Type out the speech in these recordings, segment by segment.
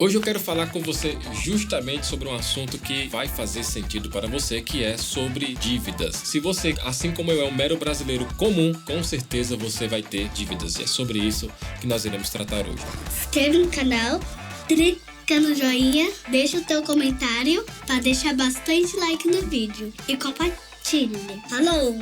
Hoje eu quero falar com você justamente sobre um assunto que vai fazer sentido para você, que é sobre dívidas. Se você, assim como eu, é um mero brasileiro comum, com certeza você vai ter dívidas. E é sobre isso que nós iremos tratar hoje. Se inscreve no canal, clica no joinha, deixa o teu comentário para deixar bastante like no vídeo e compartilhe. Falou!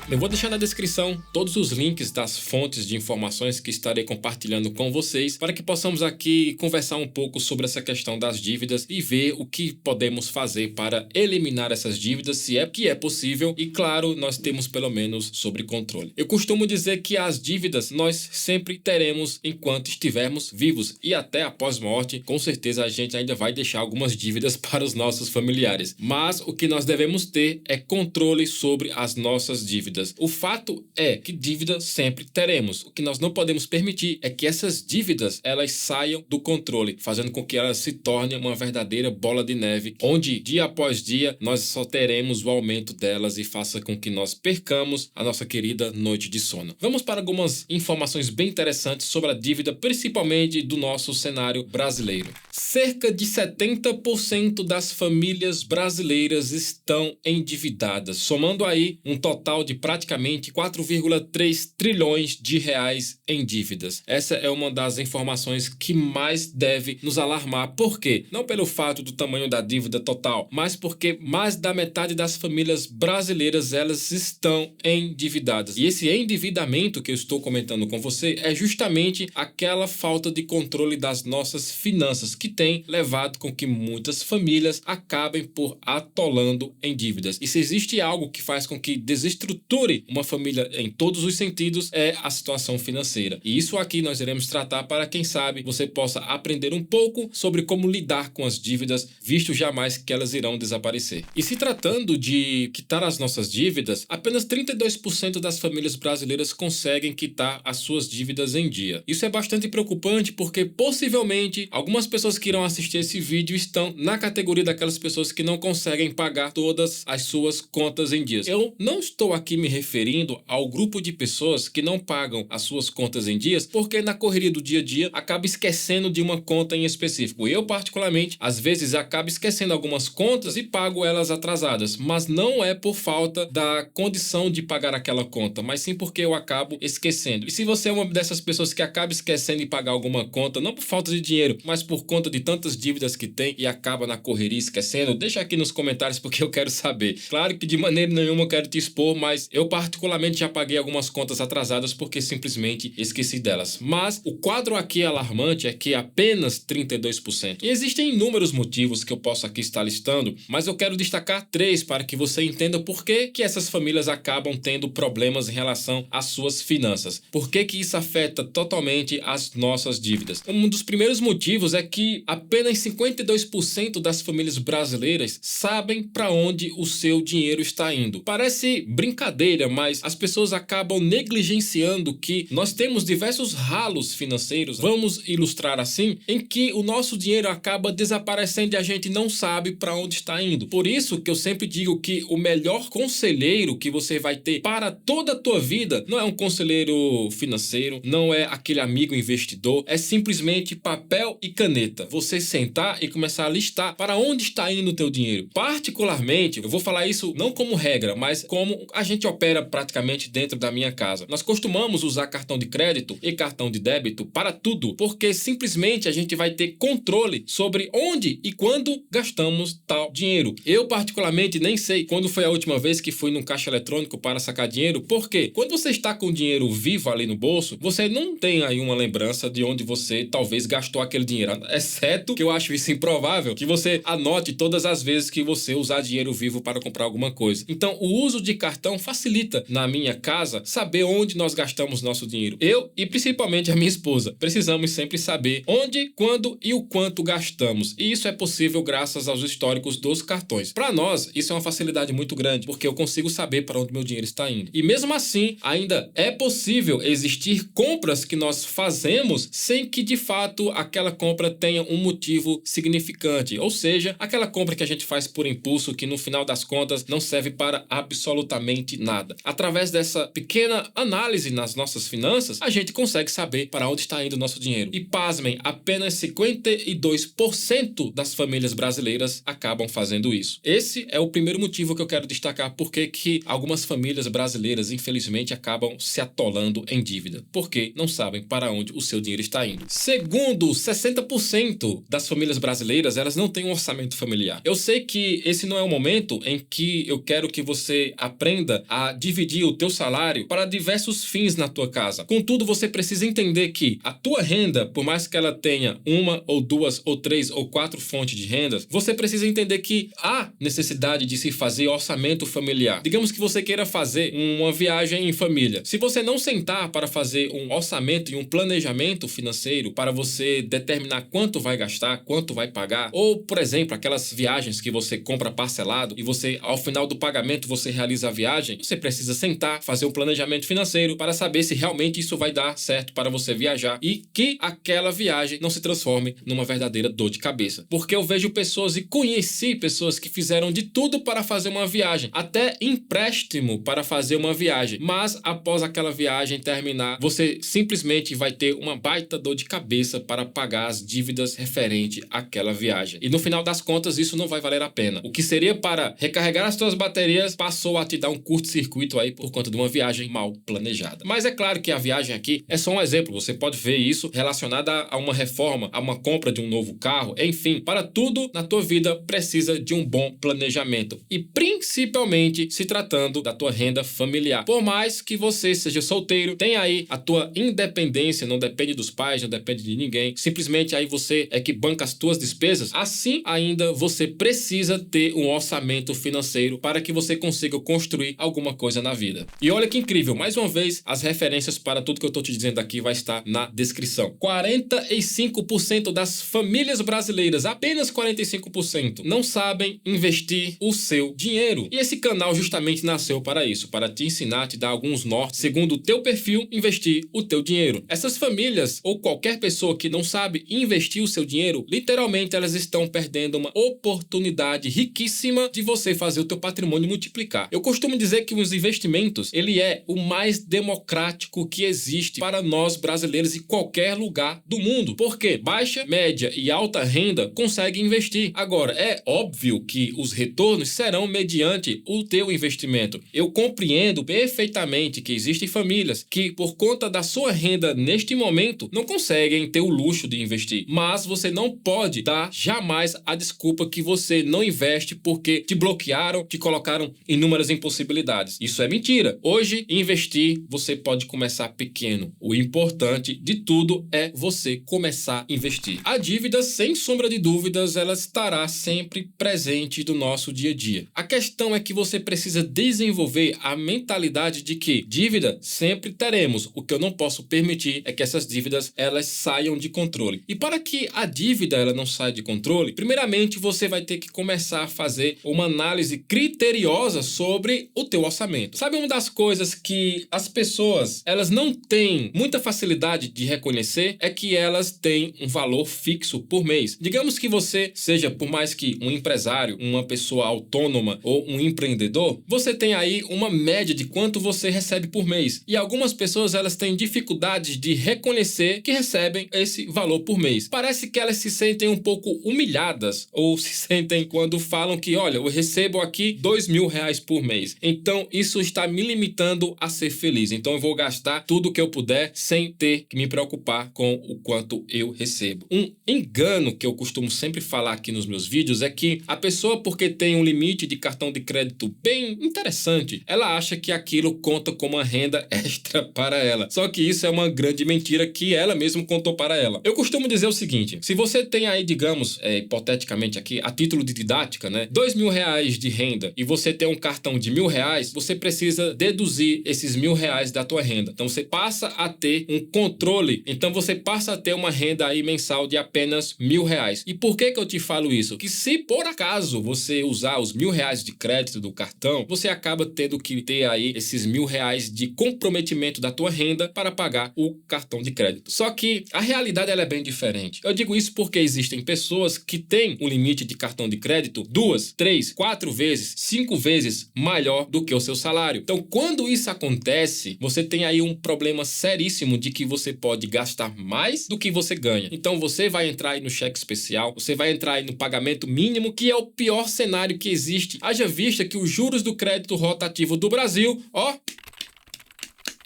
Eu vou deixar na descrição todos os links das fontes de informações que estarei compartilhando com vocês para que possamos aqui conversar um pouco sobre essa questão das dívidas e ver o que podemos fazer para eliminar essas dívidas, se é que é possível, e claro, nós temos pelo menos sobre controle. Eu costumo dizer que as dívidas nós sempre teremos enquanto estivermos vivos, e até após morte, com certeza a gente ainda vai deixar algumas dívidas para os nossos familiares. Mas o que nós devemos ter é controle sobre as nossas dívidas. O fato é que dívida sempre teremos. O que nós não podemos permitir é que essas dívidas elas saiam do controle, fazendo com que elas se tornem uma verdadeira bola de neve, onde dia após dia nós só teremos o aumento delas e faça com que nós percamos a nossa querida noite de sono. Vamos para algumas informações bem interessantes sobre a dívida, principalmente do nosso cenário brasileiro. Cerca de 70% das famílias brasileiras estão endividadas, somando aí um total de praticamente 4,3 trilhões de reais em dívidas. Essa é uma das informações que mais deve nos alarmar. Por quê? Não pelo fato do tamanho da dívida total, mas porque mais da metade das famílias brasileiras elas estão endividadas. E esse endividamento que eu estou comentando com você é justamente aquela falta de controle das nossas finanças que tem levado com que muitas famílias acabem por atolando em dívidas. E se existe algo que faz com que desestruture uma família em todos os sentidos, é a situação financeira. E isso aqui nós iremos tratar para, quem sabe, você possa aprender um pouco sobre como lidar com as dívidas, visto jamais que elas irão desaparecer. E se tratando de quitar as nossas dívidas, apenas 32% das famílias brasileiras conseguem quitar as suas dívidas em dia. Isso é bastante preocupante porque possivelmente algumas pessoas que irão assistir esse vídeo estão na categoria daquelas pessoas que não conseguem pagar todas as suas contas em dias. Eu não estou aqui me referindo ao grupo de pessoas que não pagam as suas contas em dias porque na correria do dia a dia acaba esquecendo de uma conta em específico. Eu particularmente, às vezes, acabo esquecendo algumas contas e pago elas atrasadas, mas não é por falta da condição de pagar aquela conta, mas sim porque eu acabo esquecendo. E se você é uma dessas pessoas que acaba esquecendo de pagar alguma conta, não por falta de dinheiro, mas por conta de tantas dívidas que tem e acaba na correria esquecendo, deixa aqui nos comentários porque eu quero saber. Claro que de maneira nenhuma eu quero te expor, mas eu particularmente já paguei algumas contas atrasadas porque simplesmente esqueci delas. Mas o quadro aqui alarmante é que apenas 32%. E existem inúmeros motivos que eu posso aqui estar listando, mas eu quero destacar 3 para que você entenda por que essas famílias acabam tendo problemas em relação às suas finanças. Por que isso afeta totalmente as nossas dívidas? Um dos primeiros motivos é que apenas 52% das famílias brasileiras sabem para onde o seu dinheiro está indo. Parece brincadeira, mas as pessoas acabam negligenciando que nós temos diversos ralos financeiros, vamos ilustrar assim, em que o nosso dinheiro acaba desaparecendo e a gente não sabe para onde está indo. Por isso que eu sempre digo que o melhor conselheiro que você vai ter para toda a tua vida não é um conselheiro financeiro, não é aquele amigo investidor, é simplesmente papel e caneta. Você sentar e começar a listar para onde está indo o teu dinheiro. Particularmente, eu vou falar isso não como regra, mas como a gente opera praticamente dentro da minha casa. Nós costumamos usar cartão de crédito e cartão de débito para tudo, porque simplesmente a gente vai ter controle sobre onde e quando gastamos tal dinheiro. Eu particularmente nem sei quando foi a última vez que fui num caixa eletrônico para sacar dinheiro, porque quando você está com dinheiro vivo ali no bolso, você não tem aí uma lembrança de onde você talvez gastou aquele dinheiro, exceto que eu acho isso improvável, que você anote todas as vezes que você usar dinheiro vivo para comprar alguma coisa. Então o uso de cartão facilita na minha casa saber onde nós gastamos nosso dinheiro. Eu e principalmente a minha esposa precisamos sempre saber onde, quando e o quanto gastamos. E isso é possível graças aos históricos dos cartões. Para nós, isso é uma facilidade muito grande, porque eu consigo saber para onde meu dinheiro está indo. E mesmo assim, ainda é possível existir compras que nós fazemos sem que de fato aquela compra tenha um motivo significante. Ou seja, aquela compra que a gente faz por impulso que no final das contas não serve para absolutamente nada. Através dessa pequena análise nas nossas finanças, a gente consegue saber para onde está indo o nosso dinheiro. E pasmem, apenas 52% das famílias brasileiras acabam fazendo isso. Esse é o primeiro motivo que eu quero destacar porque que algumas famílias brasileiras, infelizmente, acabam se atolando em dívida, porque não sabem para onde o seu dinheiro está indo. Segundo, 60% das famílias brasileiras, elas não têm um orçamento familiar. Eu sei que esse não é o momento em que eu quero que você aprenda a dividir o teu salário para diversos fins na tua casa. Contudo, você precisa entender que a tua renda, por mais que ela tenha uma ou duas ou três ou quatro fontes de rendas, você precisa entender que há necessidade de se fazer orçamento familiar. Digamos que você queira fazer uma viagem em família. Se você não sentar para fazer um orçamento e um planejamento financeiro para você determinar quanto vai gastar, quanto vai pagar, ou, por exemplo, aquelas viagens que você compra parcelado e você, ao final do pagamento, você realiza a viagem, você precisa sentar, fazer um planejamento financeiro para saber se realmente isso vai dar certo para você viajar e que aquela viagem não se transforme numa verdadeira dor de cabeça. Porque eu vejo pessoas e conheci pessoas que fizeram de tudo para fazer uma viagem, até empréstimo para fazer uma viagem, mas após aquela viagem terminar, você simplesmente vai ter uma baita dor de cabeça para pagar as dívidas referente àquela viagem. E no final das contas, isso não vai valer a pena. O que seria para recarregar as suas baterias passou a te dar um curto-circuito aí por conta de uma viagem mal planejada. Mas é claro que a viagem aqui é só um exemplo. Você pode ver isso relacionado a uma reforma, a uma compra de um novo carro, enfim, para tudo na tua vida precisa de um bom planejamento. E principalmente se tratando da tua renda familiar. Por mais que você seja solteiro, tem aí a tua independência, não depende dos pais, não depende de ninguém, simplesmente aí você é que banca as tuas despesas, assim ainda você precisa ter um orçamento financeiro para que você consiga construir alguma coisa na vida. E olha que incrível, mais uma vez, as referências para tudo que eu estou te dizendo aqui vai estar na descrição. 45% das famílias brasileiras, apenas 45%, não sabem investir o seu dinheiro. E esse canal justamente nasceu para isso, para te ensinar, te dar alguns nortes, segundo o teu perfil, investir o teu dinheiro. Essas famílias, ou qualquer pessoa que não sabe investir o seu dinheiro, literalmente elas estão perdendo uma oportunidade riquíssima de você fazer o teu patrimônio multiplicar. Eu costumo dizer que os investimentos, ele é o mais democrático que existe para nós brasileiros em qualquer lugar do mundo. Porque baixa, média e alta renda conseguem investir. Agora, é óbvio que os retornos serão mediante o teu investimento. Eu compreendo perfeitamente que existem famílias que, por conta da sua renda neste momento, não conseguem ter o luxo de investir. Mas você não pode dar jamais a desculpa que você não investe porque te bloquearam, te colocaram inúmeras impossibilidades. Isso é mentira. Hoje, investir, você pode começar pequeno. O importante de tudo é você começar a investir. A dívida, sem sombra de dúvidas, ela estará sempre presente no nosso dia a dia. A questão é que você precisa desenvolver a mentalidade de que dívida sempre teremos. O que eu não posso permitir é que essas dívidas elas saiam de controle. E para que a dívida ela não saia de controle, primeiramente você vai ter que começar a fazer uma análise criteriosa sobre o teu orçamento. Sabe uma das coisas que as pessoas elas não têm muita facilidade de reconhecer é que elas têm um valor fixo por mês. Digamos que você seja, por mais que um empresário, uma pessoa autônoma ou um empreendedor, você tem aí uma média de quanto você recebe por mês. E algumas pessoas elas têm dificuldades de reconhecer que recebem esse valor por mês. Parece que elas se sentem um pouco humilhadas ou se sentem quando falam que, olha, eu recebo aqui R$2.000 por mês. Então, isso está me limitando a ser feliz. Então, eu vou gastar tudo que eu puder sem ter que me preocupar com o quanto eu recebo. Um engano que eu costumo sempre falar aqui nos meus vídeos é que a pessoa, porque tem um limite de cartão de crédito bem interessante, ela acha que aquilo conta como uma renda extra para ela. Só que isso é uma grande mentira que ela mesma contou para ela. Eu costumo dizer o seguinte, se você tem aí, digamos, hipoteticamente aqui, a título de didática, né, R$2.000 de renda e você tem um cartão de R$1.000, você precisa deduzir esses R$1.000 da tua renda. Então você passa a ter um controle, então você passa a ter uma renda aí mensal de apenas R$1.000. E por que eu te falo isso? Que se por acaso você usar os R$1.000 de crédito do cartão, você acaba tendo que ter aí esses R$1.000 de comprometimento da tua renda para pagar o cartão de crédito. Só que a realidade ela é bem diferente. Eu digo isso porque existem pessoas que têm um limite de cartão de crédito 2, 3, 4 vezes, 5 vezes maior do que o seu salário. Então, quando isso acontece, você tem aí um problema seríssimo de que você pode gastar mais do que você ganha. Então, você vai entrar aí no cheque especial, você vai entrar aí no pagamento mínimo, que é o pior cenário que existe. Haja vista que os juros do crédito rotativo do Brasil,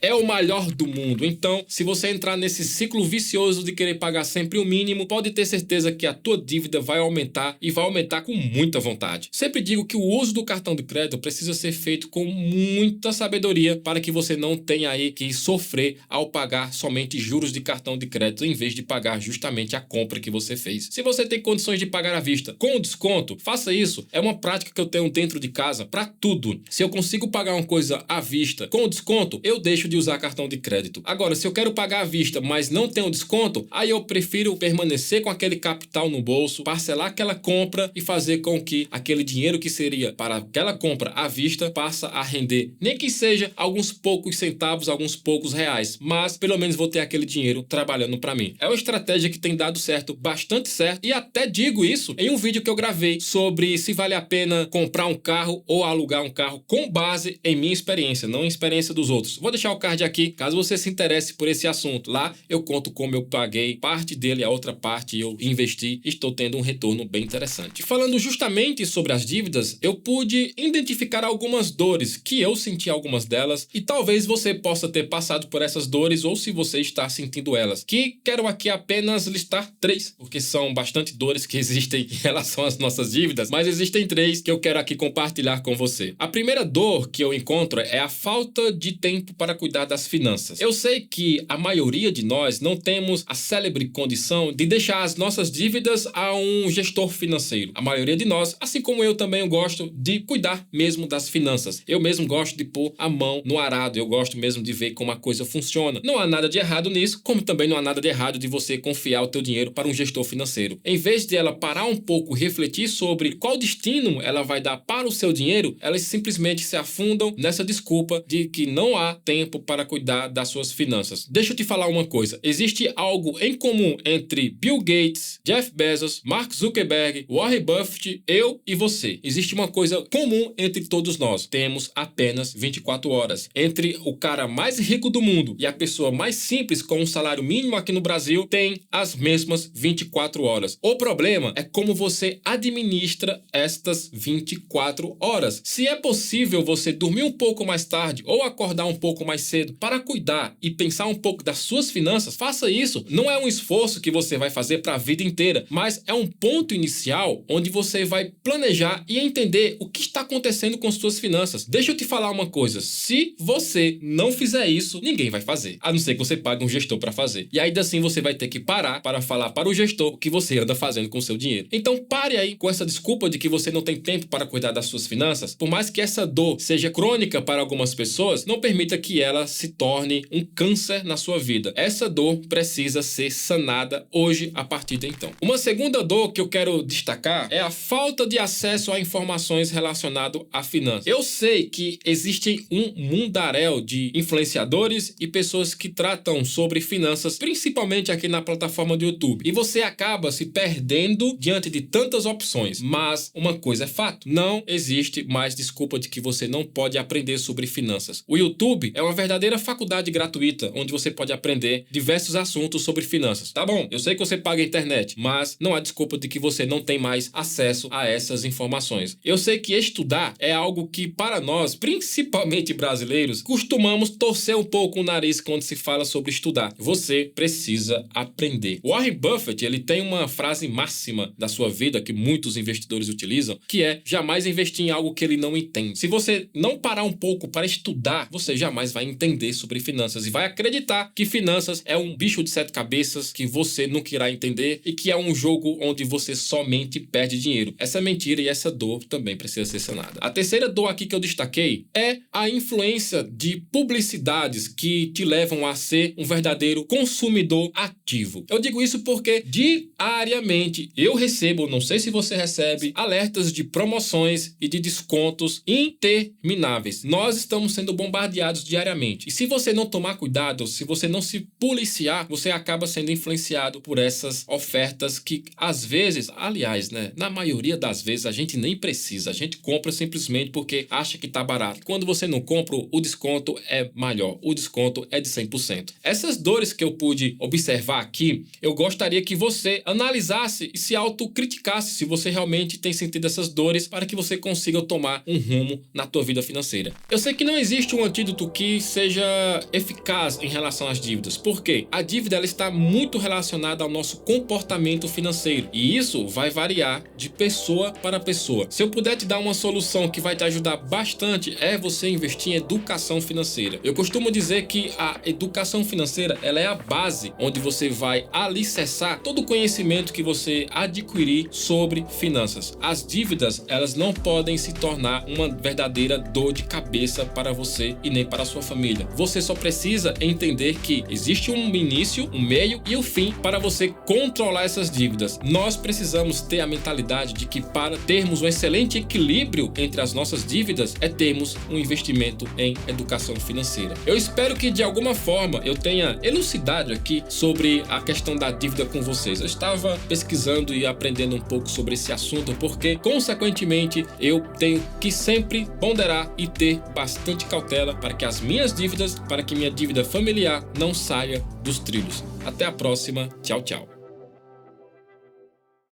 é o maior do mundo. Então, se você entrar nesse ciclo vicioso de querer pagar sempre o mínimo, pode ter certeza que a tua dívida vai aumentar e vai aumentar com muita vontade. Sempre digo que o uso do cartão de crédito precisa ser feito com muita sabedoria para que você não tenha aí que sofrer ao pagar somente juros de cartão de crédito em vez de pagar justamente a compra que você fez. Se você tem condições de pagar à vista com desconto, faça isso. É uma prática que eu tenho dentro de casa para tudo. Se eu consigo pagar uma coisa à vista com desconto, eu deixo de usar cartão de crédito. Agora, se eu quero pagar à vista, mas não tenho desconto, aí eu prefiro permanecer com aquele capital no bolso, parcelar aquela compra e fazer com que aquele dinheiro que seria para aquela compra à vista passa a render, nem que seja alguns poucos centavos, alguns poucos reais, mas pelo menos vou ter aquele dinheiro trabalhando para mim. É uma estratégia que tem dado certo, bastante certo, e até digo isso em um vídeo que eu gravei sobre se vale a pena comprar um carro ou alugar um carro com base em minha experiência, não em experiência dos outros. Vou deixar o card aqui, caso você se interesse por esse assunto. Lá eu conto como eu paguei parte dele, a outra parte eu investi e estou tendo um retorno bem interessante. Falando justamente sobre as dívidas, eu pude identificar algumas dores, que eu senti algumas delas, e talvez você possa ter passado por essas dores ou se você está sentindo elas, que quero aqui apenas listar 3, porque são bastante dores que existem em relação às nossas dívidas, mas existem 3 que eu quero aqui compartilhar com você. A primeira dor que eu encontro é a falta de tempo para cuidar das finanças. Eu sei que a maioria de nós não temos a célebre condição de deixar as nossas dívidas a um gestor financeiro. A maioria de nós, assim como eu também, gosto de cuidar mesmo das finanças. Eu mesmo gosto de pôr a mão no arado, eu gosto mesmo de ver como a coisa funciona. Não há nada de errado nisso, como também não há nada de errado de você confiar o teu dinheiro para um gestor financeiro. Em vez de ela parar um pouco e refletir sobre qual destino ela vai dar para o seu dinheiro, elas simplesmente se afundam nessa desculpa de que não há tempo para cuidar das suas finanças. Deixa eu te falar uma coisa. Existe algo em comum entre Bill Gates, Jeff Bezos, Mark Zuckerberg, Warren Buffett, eu e você. Existe uma coisa comum entre todos nós. Temos apenas 24 horas. Entre o cara mais rico do mundo e a pessoa mais simples com um salário mínimo aqui no Brasil tem as mesmas 24 horas. O problema é como você administra estas 24 horas. Se é possível você dormir um pouco mais tarde ou acordar um pouco mais cedo para cuidar e pensar um pouco das suas finanças, faça isso. Não é um esforço que você vai fazer para a vida inteira, mas é um ponto inicial onde você vai planejar e entender o que está acontecendo com suas finanças. Deixa eu te falar uma coisa. Se você não fizer isso, ninguém vai fazer. A não ser que você pague um gestor para fazer. E ainda assim você vai ter que parar para falar para o gestor o que você anda fazendo com o seu dinheiro. Então pare aí com essa desculpa de que você não tem tempo para cuidar das suas finanças. Por mais que essa dor seja crônica para algumas pessoas, não permita que ela se torne um câncer na sua vida. Essa dor precisa ser sanada hoje a partir de então. Uma segunda dor que eu quero destacar é a falta de acesso a informações relacionadas a finanças. Eu sei que existe um mundaréu de influenciadores e pessoas que tratam sobre finanças, principalmente aqui na plataforma do YouTube. E você acaba se perdendo diante de tantas opções. Mas uma coisa é fato, não existe mais desculpa de que você não pode aprender sobre finanças. O YouTube é uma verdadeira faculdade gratuita, onde você pode aprender diversos assuntos sobre finanças. Tá bom, eu sei que você paga a internet, mas não há desculpa de que você não tem mais acesso a essas informações. Eu sei que estudar é algo que, para nós, principalmente brasileiros, costumamos torcer um pouco o nariz quando se fala sobre estudar. Você precisa aprender. Warren Buffett, ele tem uma frase máxima da sua vida que muitos investidores utilizam, que é: jamais investir em algo que ele não entende. Se você não parar um pouco para estudar, você jamais vai entender sobre finanças e vai acreditar que finanças é um bicho de 7 cabeças que você nunca irá entender e que é um jogo onde você somente perde dinheiro. Essa mentira e essa dor também precisa ser sanada. A terceira dor aqui que eu destaquei é a influência de publicidades que te levam a ser um verdadeiro consumidor ativo. Eu digo isso porque diariamente eu recebo, não sei se você recebe, alertas de promoções e de descontos intermináveis. Nós estamos sendo bombardeados diariamente diariamente. E se você não tomar cuidado, se você não se policiar, você acaba sendo influenciado por essas ofertas que às vezes, aliás, né, na maioria das vezes a gente nem precisa, a gente compra simplesmente porque acha que tá barato. Quando você não compra, o desconto é maior, o desconto é de 100%. Essas dores que eu pude observar aqui, eu gostaria que você analisasse e se autocriticasse se você realmente tem sentido essas dores para que você consiga tomar um rumo na tua vida financeira. Eu sei que não existe um antídoto que seja eficaz em relação às dívidas, porque a dívida ela está muito relacionada ao nosso comportamento financeiro e isso vai variar de pessoa para pessoa. Se eu puder te dar uma solução que vai te ajudar bastante é você investir em educação financeira. Eu costumo dizer que a educação financeira ela é a base onde você vai alicerçar todo o conhecimento que você adquirir sobre finanças. As dívidas elas não podem se tornar uma verdadeira dor de cabeça para você e nem para a sua família. Você só precisa entender que existe um início, um meio e o fim para você controlar essas dívidas. Nós precisamos ter a mentalidade de que para termos um excelente equilíbrio entre as nossas dívidas é termos um investimento em educação financeira. Eu espero que de alguma forma eu tenha elucidado aqui sobre a questão da dívida com vocês. Eu estava pesquisando e aprendendo um pouco sobre esse assunto porque, consequentemente, eu tenho que sempre ponderar e ter bastante cautela para que as minhas dívidas, para que minha dívida familiar não saia dos trilhos. Até a próxima. Tchau, tchau.